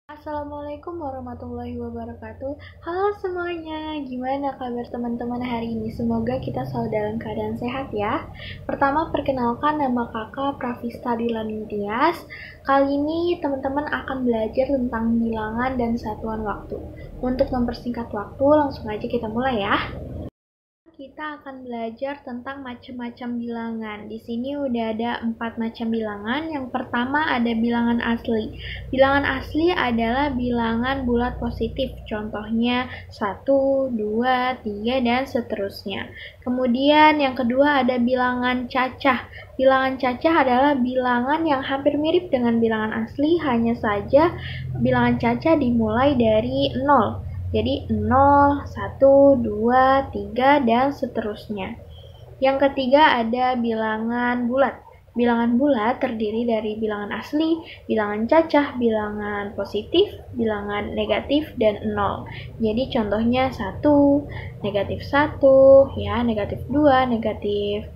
Assalamualaikum warahmatullahi wabarakatuh. Halo semuanya, gimana kabar teman-teman hari ini? Semoga kita selalu dalam keadaan sehat ya. Pertama, perkenalkan nama kakak Pravista Dilan Tias. Kali ini teman-teman akan belajar tentang bilangan dan satuan waktu. Untuk mempersingkat waktu, langsung aja kita mulai ya. Kita akan belajar tentang macam-macam bilangan. Di sini udah ada 4 macam bilangan. Yang pertama ada bilangan asli. Bilangan asli adalah bilangan bulat positif. Contohnya 1, 2, 3, dan seterusnya. Kemudian yang kedua ada bilangan cacah. Bilangan cacah adalah bilangan yang hampir mirip dengan bilangan asli, hanya saja bilangan cacah dimulai dari 0. Jadi 0, 1, 2, 3, dan seterusnya. Yang ketiga ada bilangan bulat. Bilangan bulat terdiri dari bilangan asli, bilangan cacah, bilangan positif, bilangan negatif, dan 0. Jadi contohnya 1, negatif 1, ya, negatif 2, negatif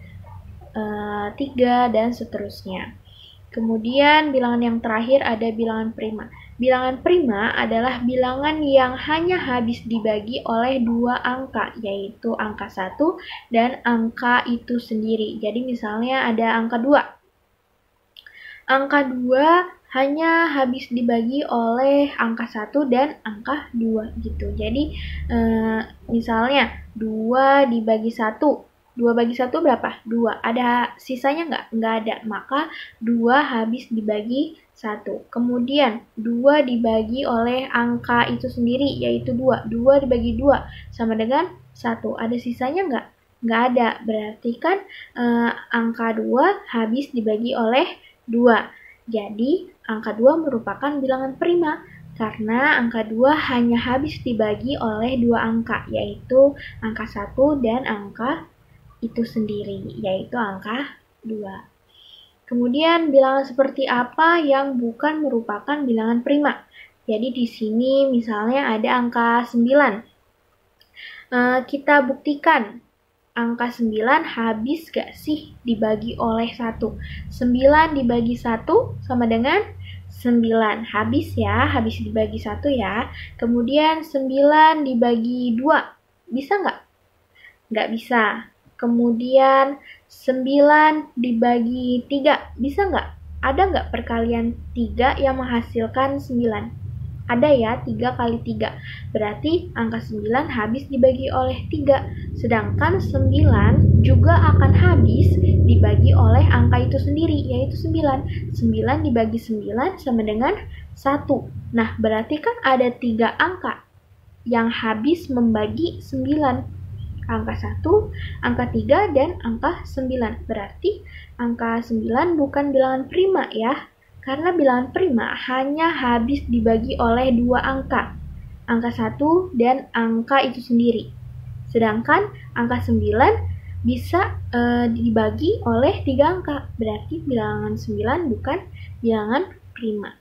3, dan seterusnya. Kemudian bilangan yang terakhir ada bilangan prima. Bilangan prima adalah bilangan yang hanya habis dibagi oleh 2 angka, yaitu angka 1 dan angka itu sendiri. Jadi misalnya ada angka 2. Angka 2 hanya habis dibagi oleh angka 1 dan angka 2 gitu. Jadi misalnya 2 dibagi 1. 2 bagi 1 berapa? 2. Ada sisanya nggak? Nggak ada. Maka 2 habis dibagi 1. Kemudian 2 dibagi oleh angka itu sendiri, yaitu 2. 2 dibagi 2 sama dengan 1. Ada sisanya nggak? Nggak ada. Berarti kan angka 2 habis dibagi oleh 2. Jadi angka 2 merupakan bilangan prima. Karena angka 2 hanya habis dibagi oleh 2 angka, yaitu angka 1 dan angka itu sendiri, yaitu angka 2. Kemudian bilangan seperti apa yang bukan merupakan bilangan prima? Jadi di sini misalnya ada angka 9. Kita buktikan angka 9 habis gak sih dibagi oleh 1? 9 dibagi 1 sama dengan 9. Habis ya, habis dibagi 1 ya. Kemudian 9 dibagi 2. Bisa nggak? Nggak bisa. Kemudian 9 dibagi 3, bisa nggak? Ada nggak perkalian 3 yang menghasilkan 9? Ada ya, 3 kali 3. Berarti angka 9 habis dibagi oleh 3. Sedangkan 9 juga akan habis dibagi oleh angka itu sendiri, yaitu 9. 9 dibagi 9 sama dengan 1. Nah, berarti kan ada 3 angka yang habis membagi 9. Angka 1, angka 3, dan angka 9. Berarti angka 9 bukan bilangan prima ya. Karena bilangan prima hanya habis dibagi oleh 2 angka. Angka 1 dan angka itu sendiri. Sedangkan angka 9 bisa dibagi oleh 3 angka. Berarti bilangan 9 bukan bilangan prima.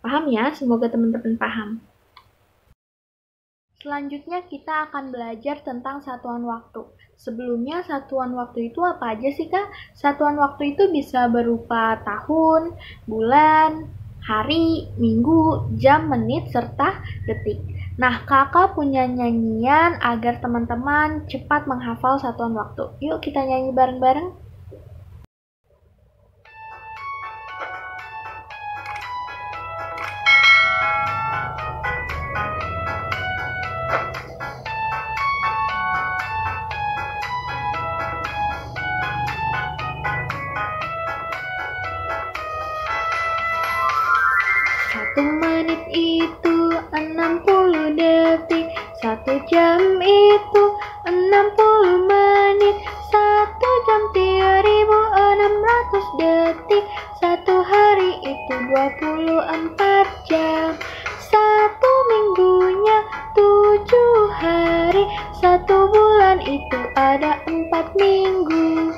Paham ya? Semoga teman-teman paham. Selanjutnya kita akan belajar tentang satuan waktu. Sebelumnya satuan waktu itu apa aja sih Kak? Satuan waktu itu bisa berupa tahun, bulan, hari, minggu, jam, menit, serta detik. Nah, kakak punya nyanyian agar teman-teman cepat menghafal satuan waktu. Yuk kita nyanyi bareng-bareng. Satu menit itu 60 detik, 1 jam itu 60 menit, 1 jam 3600 detik, 1 hari itu 24 jam, 1 minggunya 7 hari, 1 bulan itu ada 4 minggu.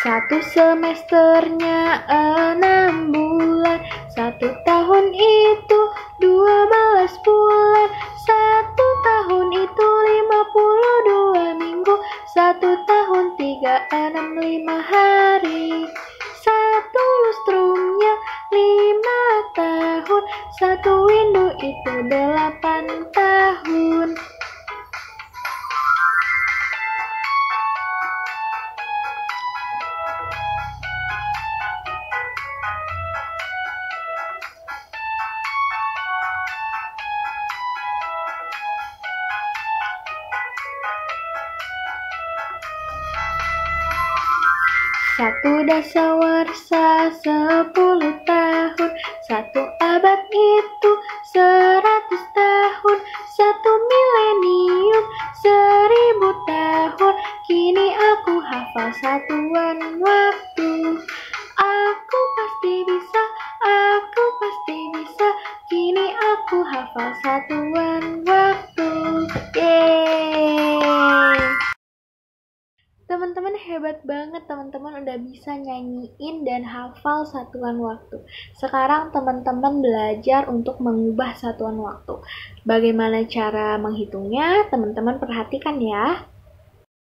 1 semesternya 6 bulan, 1 tahun itu 12 bulan, 1 tahun itu 52 minggu, 1 tahun 365 hari, 1 lustrumnya 5 tahun. tahun, 1 windu itu 8 tahun. Satu dasawarsa 10 tahun, 1 abad itu 100 tahun, 1 milenium 1000 tahun. Kini aku hafal satuan waktu. Aku pasti bisa, aku pasti bisa. Kini aku hafal satuan waktu. Yeay! Teman-teman hebat banget, teman-teman udah bisa nyanyiin dan hafal satuan waktu. Sekarang teman-teman belajar untuk mengubah satuan waktu. Bagaimana cara menghitungnya? Teman-teman perhatikan ya.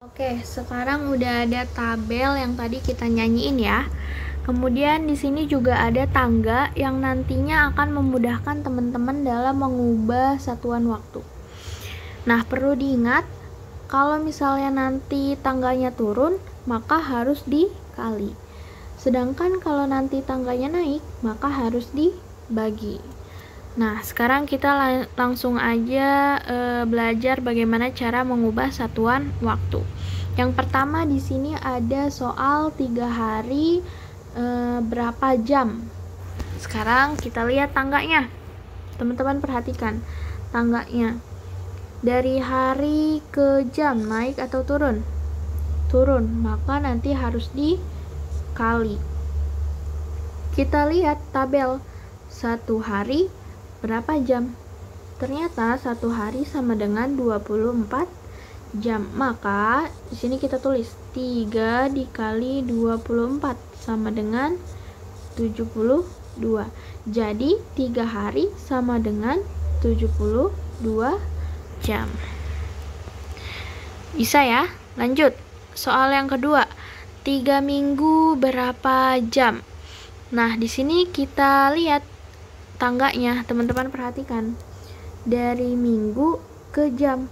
Oke, sekarang udah ada tabel yang tadi kita nyanyiin ya. Kemudian di sini juga ada tangga yang nantinya akan memudahkan teman-teman dalam mengubah satuan waktu. Nah, perlu diingat, kalau misalnya nanti tangganya turun, maka harus dikali. Sedangkan kalau nanti tangganya naik, maka harus dibagi. Nah, sekarang kita langsung aja belajar bagaimana cara mengubah satuan waktu. Yang pertama di sini ada soal 3 hari berapa jam. Sekarang kita lihat tangganya. Teman-teman perhatikan tangganya. Dari hari ke jam, naik atau turun? Turun, maka nanti harus dikali. Kita lihat tabel. 1 hari berapa jam? Ternyata 1 hari sama dengan 24 jam. Maka di sini kita tulis 3 dikali 24 sama dengan 72. Jadi 3 hari sama dengan 72 jam. Bisa ya? Lanjut. Soal yang kedua. 3 minggu berapa jam? Nah, di sini kita lihat tangganya. Teman-teman perhatikan. Dari minggu ke jam.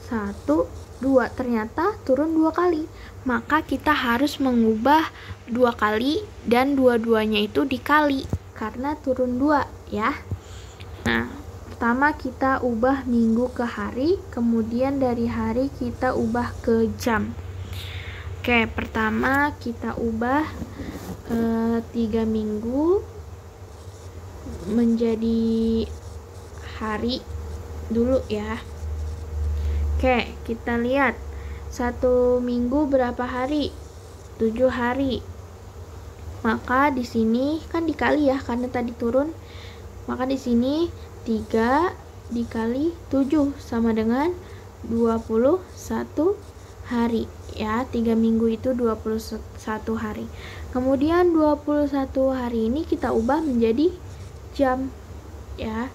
1, 2. Ternyata turun 2 kali. Maka kita harus mengubah 2 kali dan dua-duanya itu dikali. Karena turun 2 ya. Nah, pertama kita ubah minggu ke hari, kemudian dari hari kita ubah ke jam. Oke, pertama kita ubah 3 minggu menjadi hari dulu ya. Oke, kita lihat 1 minggu berapa hari? 7 hari. Maka di sini kan dikali ya karena tadi turun. Maka di sini 3 dikali 7 sama dengan 21 hari ya. 3 minggu itu 21 hari. Kemudian 21 hari ini kita ubah menjadi jam ya.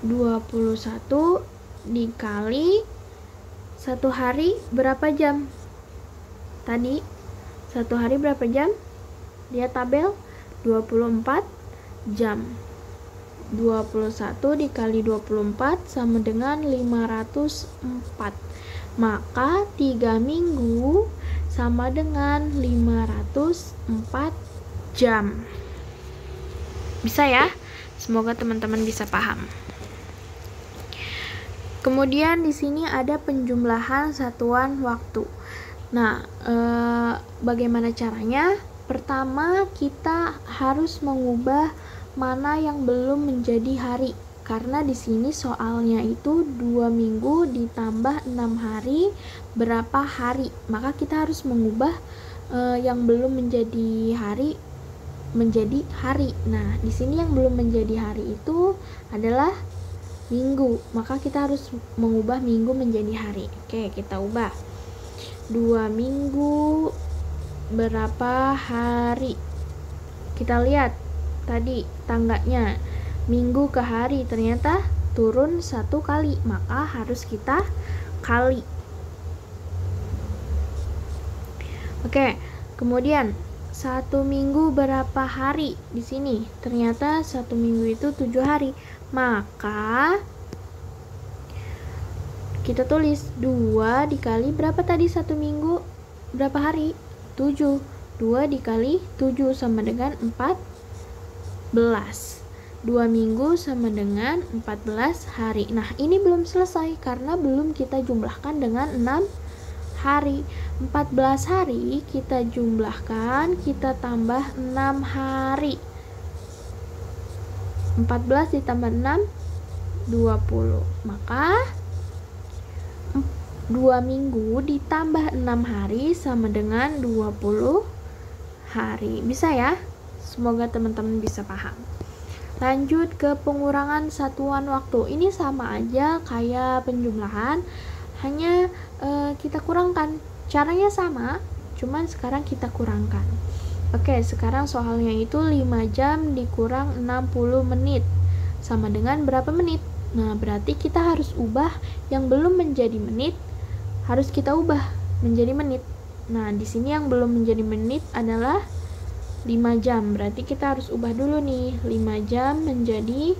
21 dikali 1 hari berapa jam? Tadi 1 hari berapa jam? Lihat tabel 24 jam. 21 dikali 24 sama dengan 504. Maka 3 minggu sama dengan 504 jam. Bisa ya? Semoga teman-teman bisa paham. Kemudian di sini ada penjumlahan satuan waktu. Nah, bagaimana caranya? Pertama, kita harus mengubah mana yang belum menjadi hari. Karena di sini soalnya itu 2 minggu ditambah 6 hari berapa hari. Maka kita harus mengubah yang belum menjadi hari menjadi hari. Nah, di sini yang belum menjadi hari itu adalah minggu. Maka kita harus mengubah minggu menjadi hari. Oke, kita ubah. 2 minggu berapa hari? Kita lihat tadi tangganya minggu ke hari, ternyata turun 1 kali, maka harus kita kali. Oke, kemudian satu minggu berapa hari di sini? Ternyata satu minggu itu 7 hari. Maka kita tulis 2 dikali berapa tadi satu minggu? Berapa hari? 7. 2 dikali 7 sama dengan 14. 2 minggu sama dengan 14 hari. Nah, ini belum selesai karena belum kita jumlahkan dengan 6 hari. 14 hari kita jumlahkan, kita tambah 6 hari. 14 ditambah 6, 20. Maka 2 minggu ditambah 6 hari sama dengan 20 hari. Bisa ya? Semoga teman-teman bisa paham. Lanjut ke pengurangan satuan waktu. Ini sama aja kayak penjumlahan, hanya kita kurangkan. Caranya sama, cuman sekarang kita kurangkan. Oke, sekarang soalnya itu 5 jam dikurang 60 menit. Sama dengan berapa menit? Nah, berarti kita harus ubah yang belum menjadi menit, harus kita ubah menjadi menit. Nah, di sini yang belum menjadi menit adalah 5 jam. Berarti kita harus ubah dulu nih, 5 jam menjadi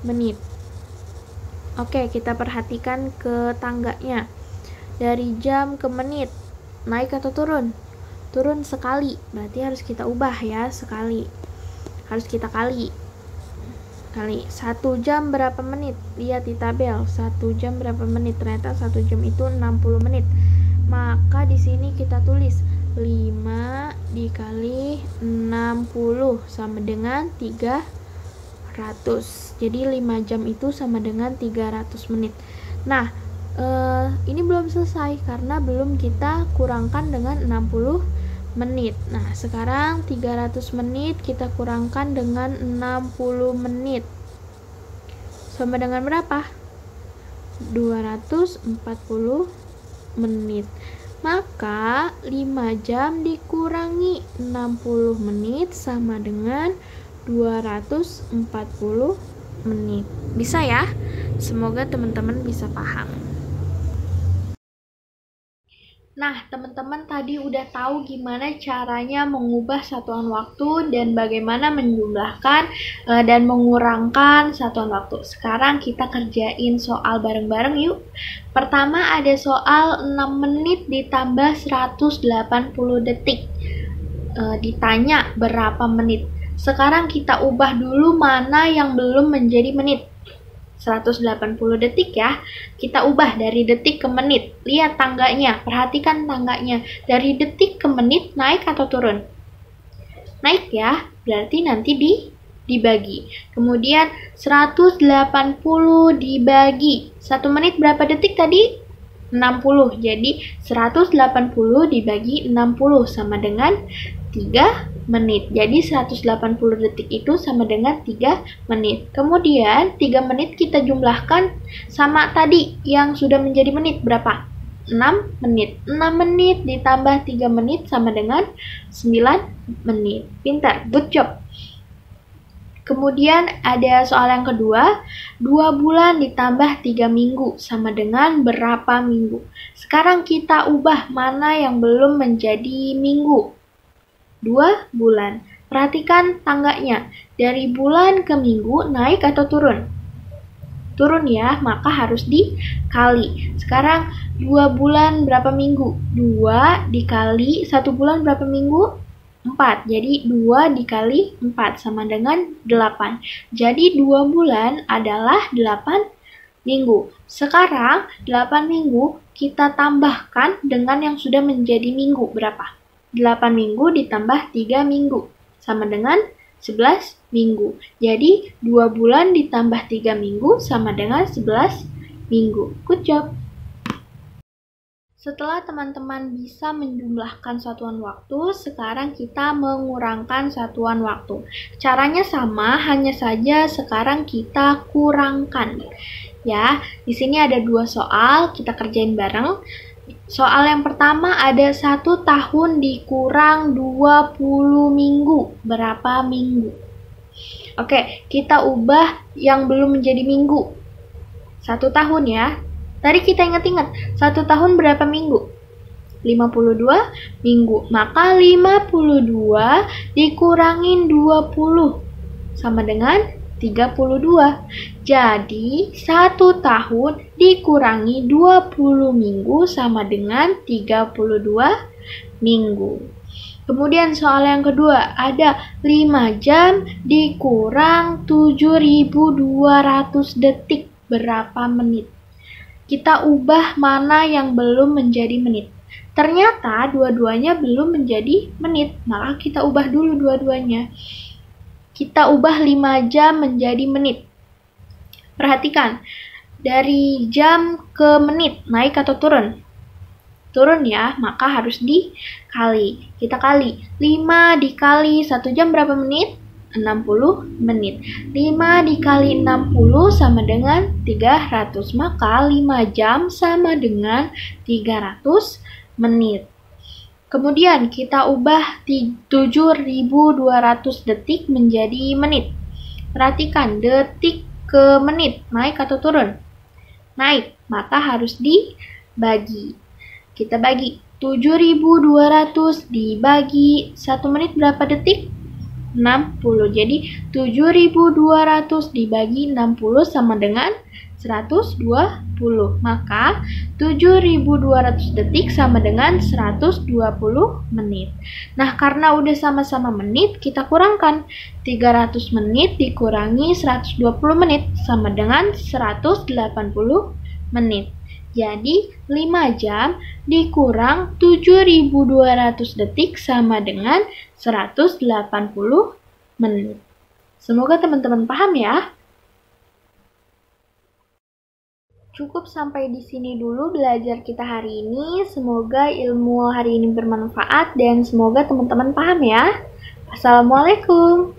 menit. Oke, kita perhatikan ke tangganya. Dari jam ke menit, naik atau turun? Turun sekali, berarti harus kita ubah ya, sekali. Harus kita kali. 1 jam berapa menit? Lihat di tabel, 1 jam berapa menit? Ternyata 1 jam itu 60 menit. Maka di sini kita tulis 5 dikali 60 sama dengan 300. Jadi 5 jam itu sama dengan 300 menit. Nah, ini belum selesai karena belum kita kurangkan dengan 60 menit. Nah, sekarang 300 menit kita kurangkan dengan 60 menit. Sama dengan berapa? 240 menit. Maka 5 jam dikurangi 60 menit sama dengan 240 menit. Bisa ya? Semoga teman-teman bisa paham. Nah, teman-teman tadi udah tahu gimana caranya mengubah satuan waktu dan bagaimana menjumlahkan dan mengurangkan satuan waktu. Sekarang kita kerjain soal bareng-bareng yuk. Pertama ada soal 6 menit ditambah 180 detik. Ditanya berapa menit. Sekarang kita ubah dulu mana yang belum menjadi menit. 180 detik ya, kita ubah dari detik ke menit. Lihat tangganya, perhatikan tangganya. Dari detik ke menit naik atau turun? Naik ya, berarti nanti dibagi. Kemudian 180 dibagi 1 menit berapa detik tadi? 60. Jadi 180 dibagi 60 sama dengan 3 menit. Jadi 180 detik itu sama dengan 3 menit. Kemudian 3 menit kita jumlahkan sama tadi yang sudah menjadi menit berapa? 6 menit. 6 menit ditambah 3 menit sama dengan 9 menit. Pintar, good job. Kemudian ada soal yang kedua, 2 bulan ditambah 3 minggu sama dengan berapa minggu? Sekarang kita ubah mana yang belum menjadi minggu. 2 bulan. Perhatikan tangganya. Dari bulan ke minggu naik atau turun? Turun ya, maka harus dikali. Sekarang 2 bulan berapa minggu? 2 dikali 1 bulan berapa minggu? 4. Jadi 2 dikali 4 sama dengan 8. Jadi 2 bulan adalah 8 minggu. Sekarang 8 minggu kita tambahkan dengan yang sudah menjadi minggu berapa? 8 minggu ditambah 3 minggu sama dengan 11 minggu. Jadi 2 bulan ditambah 3 minggu sama dengan 11 minggu. Good job. Setelah teman-teman bisa menjumlahkan satuan waktu, sekarang kita mengurangkan satuan waktu. Caranya sama, hanya saja sekarang kita kurangkan. Ya, di sini ada 2 soal, kita kerjain bareng. Soal yang pertama ada 1 tahun dikurang 20 minggu. Berapa minggu? Oke, kita ubah yang belum menjadi minggu. 1 tahun ya. Tadi kita ingat-ingat, 1 tahun berapa minggu? 52 minggu. Maka 52 dikurangin 20 sama dengan 32. Jadi 1 tahun dikurangi 20 minggu sama dengan 32 minggu. Kemudian soal yang kedua, ada 5 jam dikurang 7.200 detik, berapa menit? Kita ubah mana yang belum menjadi menit. Ternyata dua-duanya belum menjadi menit, maka kita ubah dulu dua-duanya. Kita ubah 5 jam menjadi menit. Perhatikan, dari jam ke menit, naik atau turun? Turun ya, maka harus dikali. Kita kali. 5 dikali 1 jam berapa menit? 60 menit. 5 dikali 60 sama dengan 300. Maka 5 jam sama dengan 300 menit. Kemudian kita ubah 7.200 detik menjadi menit. Perhatikan, detik ke menit, naik atau turun? Naik, maka harus dibagi. Kita bagi 7.200 dibagi 1 menit berapa detik? 60. Jadi 7.200 dibagi 60 sama dengan 120. Maka 7.200 detik sama dengan 120 menit. Nah, karena udah sama-sama menit, kita kurangkan. 300 menit dikurangi 120 menit sama dengan 180 menit. Jadi 5 jam dikurang 7.200 detik sama dengan 180 menit. Semoga teman-teman paham ya. Cukup sampai di sini dulu belajar kita hari ini. Semoga ilmu hari ini bermanfaat dan semoga teman-teman paham ya. Assalamualaikum.